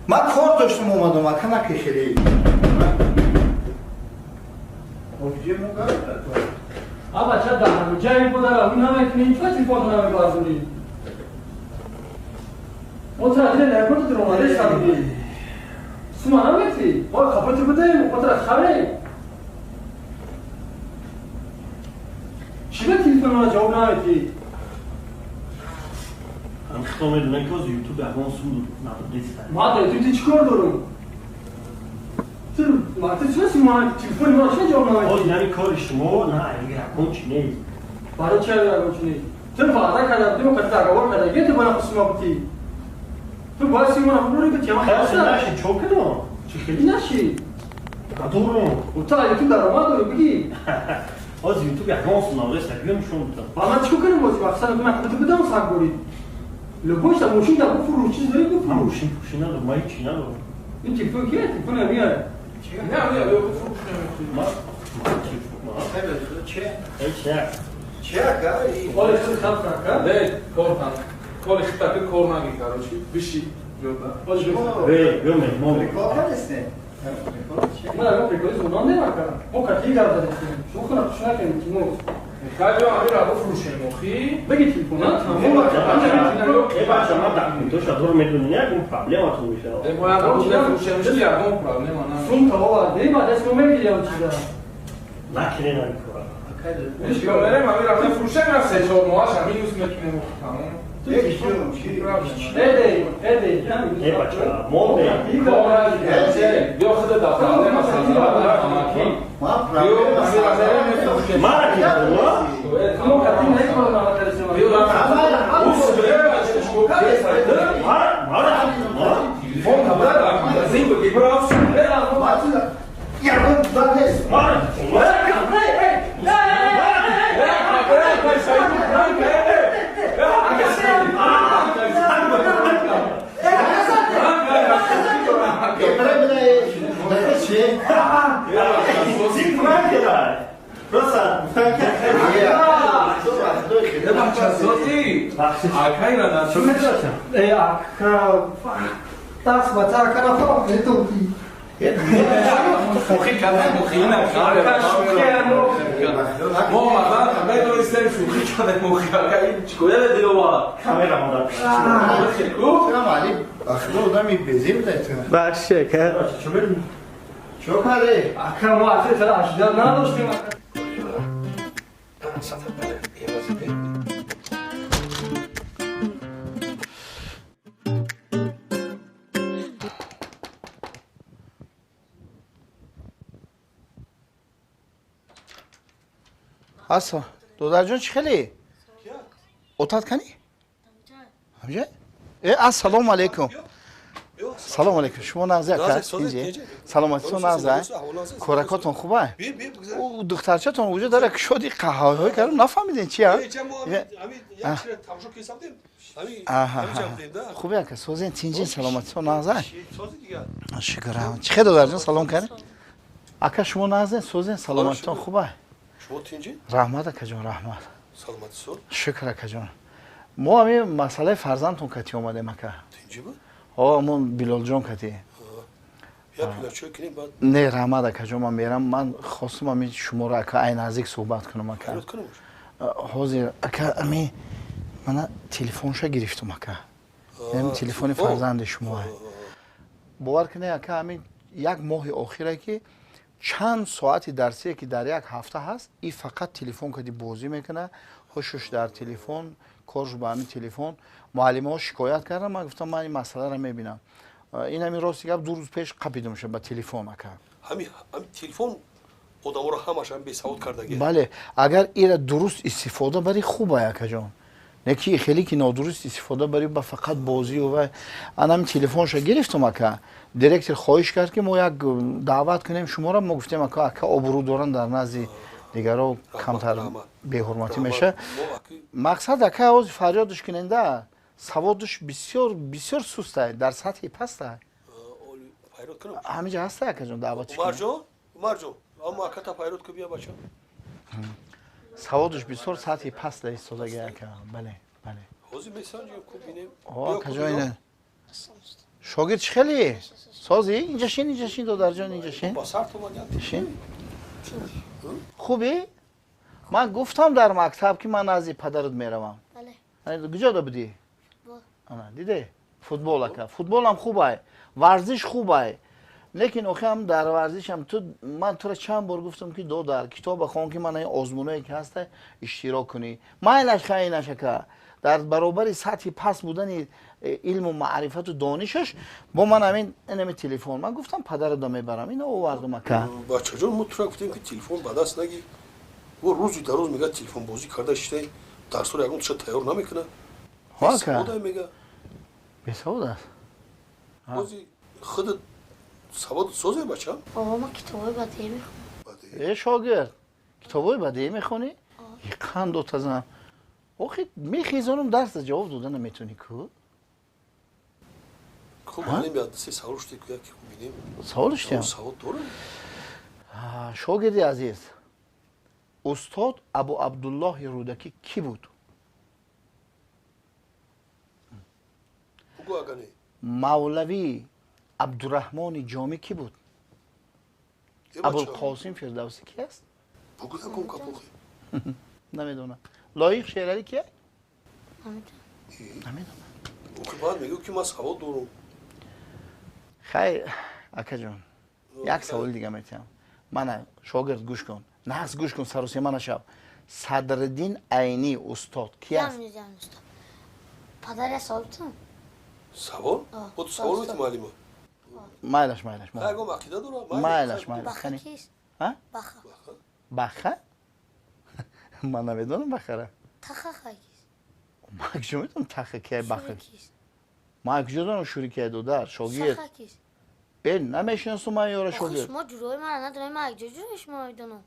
من کار داشتم اومدم اکا نکشیدی آبا چه دارم جایی بودم اون همه کنی چه تلفن نمی بازونی اوتر دیگه نکنه تو رومانش کردی سوما نمیتی با خبرت بده اوتر خبری چی به تلفن ما جواب نمیتی من خودم میدونم که از یوتیوب اگه سود نداشتم ما تو چیکار دارم ما تو چه ما تلفن ما چه جواب نمیتی یعنی کار شما نه اگه اکون چی نیست برای چه اگه چی نیست تو وعده کردی تو کتا اگه کردی یه تو بنا خصوصا بودی تو باید سیمون افروری که تیما خلاص نشی چوکدم چی خیلی نشی دورم و تا یوتیوب درآمد داری بگی از یوتیوب اگه سود نداشتم بیام شون بودم من چیکار کنم بازی وقتا من تو بدم سگ بری لباس ماشین در فروش چیز داری بفروش ماشین ندارم ما هیچی ندارم این تلفن کیه تلفن نمیاره نه بفروش ما چه کاری؟ حالا چه خراب کرد نه کار خطه کار نگی کارچی بشی جدا بیام ما کار هسته من الان فکر کنم اونم نمیکنم ما کتی گرد داریم شو کنم شو نکنیم تیمو کاجو امیر ابو فروش مخی بگی تلفن تمام ای بچه ما در تو شادور میدونی اون پرابلم تو میشه ما ابو فروش مشی اگه پرابلم نه سوم تا بابا نه بعد اسمو میگیرم چیزا نکنه نمیکنه اشکال نداره امیر ابو فروش نه سه چهار ماهش همین روز میکنه تمام ای ای بچه ما بیا خود دفتر مثلا ما پرابلم ما را تو کتی نمیکنم اما تلفن بیا تلفن خبر دارم زین بگی برو هسا دودر جون چی خیلی؟ اتاد کنی؟ همجه؟ السلام علیکم سلام علیکم شما نغزه اینجا سلامتیتون نغزه کورکاتون خوبه؟ او دخترچه‌تون وجود داره که شدی قهوه کردم نفهمیدین چیه؟ خوبه که سوزین تینجین سلامتیتون نغزه شکرم چی خیلی دودر جون سلام کردی؟ اکا شما نغزه سوزین سلامتیتون خوبه؟ شما تینجی؟ رحمت اکا جون رحمت سلامت سول شکر اکا جون ما همین مسئله فرزندتون کتی اومدیم اکا تینجی بود؟ همون بیلال جون کتی یا پیلارچو کنیم بعد نه رحمت اکا جون من میرم من خواستم همین شما را اکا این نزدیک صحبت کنم اکا خیرات کنمش حاضر اکا همین من تلفنش گرفتم اکا همین تلفن فرزند شما باور کنی اکا همین یک ماه آخره که چند ساعتی درسیه که در یک هفته هست این فقط تلفن کدی بازی میکنه هوشش در تلفن کارش با همین تلفن معلم ها شکایت کردم من گفتم من این مسئله رو میبینم این همین راستی گفت 2 روز پیش قپیدم شد با تلفن اکا همین تلفن آدم رو همش هم بی‌سواد کردگی بله اگر این درست استفاده بری خوبه اکا جان نکی خیلی که نادرست استفاده بری با فقط بازی و انا تلفنش گرفتم اکا دیرکتر خواهش کرد که ما یک دعوت کنیم شما را ما گفتیم اکا آبرو دارن در نزد دیگرها کمتر بی‌حرمتی میشه مقصد اکا از فریادش کننده سوادش بسیار سسته در سطح پسته پیرات کنم همینجا هسته اکا جان دعوتش عمر جون اما اکا تا پیرات کو بیا بچه саводуш бисёр сатҳи паст дар истодагӣ ака. Бале, бале. ҳозир месанҷем ку бинем. О, кажоина. Шогирд чӣ хелӣ? Созӣ? Инҷа шин додарҷон, инҷа шин. Ба сар томадям. Шин. Хубӣ? Ман гуфтам дар мактаб ки ман назди падарат меравам. Бале. Куҷода будӣ? Футбол. Ана, диде? Футбол ака. Футболам хубай. Варзиш хубай. Лекин охирам дар варзишам ман тура чанд бор гуфтам ки додар китоба хон ки ман ин озмуное ки ҳаста иштирок кунӣ. Майлаш хайнаш ака. Дар баробари сатҳи паст будани илму маърифату донишаш бо ман ҳамин телефон. Ман гуфтам падаратро мебарам. Ина овардам ака. бачаҷон мо тура гуфтем ки телефон ба даст нагир. ӯ рӯзи дароз мегӯяд телефонбозӣ карда иштаи дарсҳоро ягон туша тайёр намекунад. Ҳо ака. Саводай мега. Бесавод аст. ҳозир худат саводат созем бачам? Баба, ма китобҳои бадеӣ мехонам. Шогирд, китобҳои бадеӣ мехонӣ? Қанд отазам. охи мехизонам дарса ҷавоб дода наметунӣ ку? Хуб алим як се савол шуде ку яке бинем. Савол шудем? Савол дорам? Шогирди азиз, устод Абу Абдуллоҳи Рудакӣ кӣ буд? Бугӯ ага не. Мавлавӣ Абдураҳмони Ҷомӣ кӣ буд? Е бача, Абулқосим Фирдавсӣ ки аст? бугӯ якон капохи. Намедонам. Лоиқ Шерари ки? Намедонам. Намедонам. Ӯ ки баъд мегӯ ки ман савол дорам. Хайр, акаҷон. Як саволи дига метиҳам. Мана шогирд гӯш кун. Нағз гӯш кун саросема нашав. Садриддин Айнӣ устод ки аст? Ям устод. Падари асобитам. Савол? Бо ту савол устод. мети маълима. Майлаш. Ягон ақида дорам? Майлаш. Баха кист? А? Баха. Баха? Ман намедонам бахара. Таха хай кист? Ман куҷо медонам таха ки баха. Шури кист? Ман куҷо донам шури ки додар шогирд. Саха кист? намешинасу ман ёра Охи шогирд. шумо ҷурои мана надорем, ман якҷо ҷурои шумо медонам.